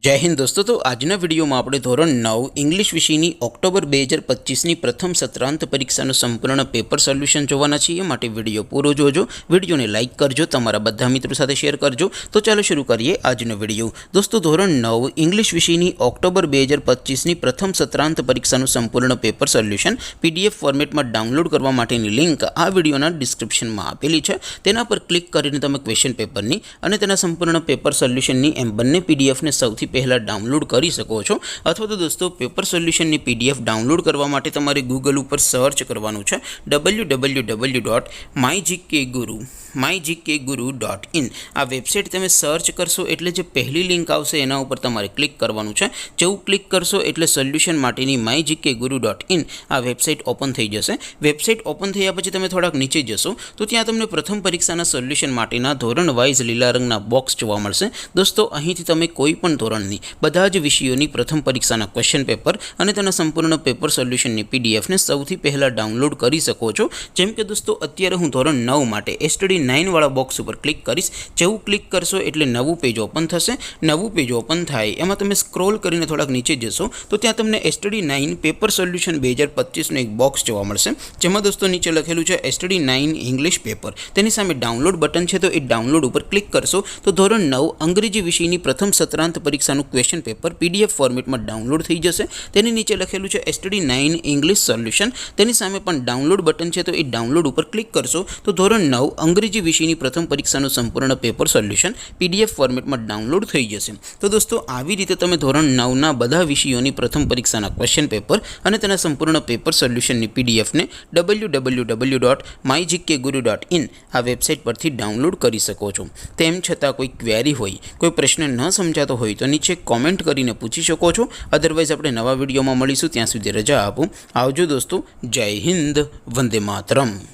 जय हिंद दोस्तों। तो आजना विडियो में આપણે ધોરણ 9 इंग्लिश વિષયની ઓક્ટોબર 2025ની પ્રથમ સત્રાંત પરીક્ષાનું સંપૂર્ણ પેપર સોલ્યુશન જોવાના છીએ। માટે વિડિયો પૂરો જોજો, વિડિયોને લાઈક કરજો, તમારા બધા મિત્રો સાથે શેર કરજો। તો ચાલો શરૂ કરીએ આજનો વિડિયો। દોસ્તો ધોરણ 9 इंग्लिश વિષયની ઓક્ટોબર 2025ની પ્રથમ સત્રાંત પરીક્ષાનું સંપૂર્ણ પેપર સોલ્યુશન PDF ફોર્મેટમાં ડાઉનલોડ કરવા માટેની લિંક આ વિડિયોના ડિસ્ક્રિપ્શનમાં આપેલી છે। તેના પર ક્લિક કરીને તમે ક્વેશ્ચન પેપરની અને તેના સંપૂર્ણ પેપર સોલ્યુશનની એમ બંને PDF ને સૌથી पहला डाउनलॉड कर सको छो। अथवा तो दोस्तों पेपर सोल्यूशन की PDF डाउनलॉड करवा माटे तमारे गूगल पर सर्च करवानुं छे www.mygkguru.in। आ वेबसाइट तमे सर्च करशो एटले जे पहली लिंक आवशे एना उपर तमारे क्लिक करवानुं छे। जेवुं क्लिक करशो एटले सोल्यूशन माटेनी mygkguru.in आ वेबसाइट ओपन थई जशे। वेबसाइट ओपन थया पछी तमे थोड़ाक नीचे जशो तो त्यां तमने प्रथम परीक्षाना सोल्यूशन माटेना धोरण वाइज लीला रंगना बॉक्स जोवा मळशे। दोस्तों અહીંથી તમે કોઈ પણ ધોરણની બધા જ વિષયોની પ્રથમ પરીક્ષાના ક્વેશ્ચન પેપર અને તેના સંપૂર્ણ પેપર સોલ્યુશનની PDF ને સૌથી પહેલા ડાઉનલોડ કરી શકો છો। જેમ કે દોસ્તો અત્યારે હું ધોરણ 9 માટે STD 9 વાળા બોક્સ ઉપર ક્લિક કરીશ। જેવું ક્લિક કરશો એટલે નવું પેજ ઓપન થશે। નવું પેજ ઓપન થાય એમાં તમે સ્ક્રોલ કરીને થોડાક નીચે જશો તો ત્યાં તમને STD 9 પેપર સોલ્યુશન 2025 નું એક બોક્સ જોવા મળશે। જેમાં દોસ્તો નીચે લખેલું છે STD 9 ઇંગ્લિશ પેપર। તેની સામે ડાઉનલોડ બટન છે, તો એ ડાઉનલોડ ઉપર ક્લિક કરશો તો ધોરણ 9 અંગ્રેજી વિષયની પ્રથમ સત્રાંત પરીક્ષાનું ક્વેશ્ચન पेपर PDF फॉर्मेट में डाउनलॉड थी जैसे। तेनी नीचे लखेलू है STD 9 इंग्लिश सोल्यूशन। तेनी सामे पण डाउनलॉड बटन है, तो ये डाउनलॉड पर क्लिक करशो तो धोरण 9 अंग्रेजी विषयनी प्रथम परीक्षाનું संपूर्ण पेपर सोल्यूशन PDF फॉर्मेट में डाउनलॉड थई जशे। तो दोस्तों આવી રીતે તમે ધોરણ 9 ના બધા વિષયોની પ્રથમ પરીક્ષાના ક્વેશ્ચન પેપર અને તેના સંપૂર્ણ પેપર સોલ્યુશનની PDF ને www.mygkguru.in આ વેબસાઇટ પરથી ડાઉનલોડ કરી શકો છો। તેમ છતાં કોઈ ક્વેરી હોય, કોઈ પ્રશ્ન ન સમજાતો હોય તો નીચે कॉमेंट करीने पूछी सको छो। अदरवाइज अपने नवा विडियो में मळीशुं, त्यां सुधी रजा आपो। आवजो दोस्तों। जय हिंद, वंदे मातरम।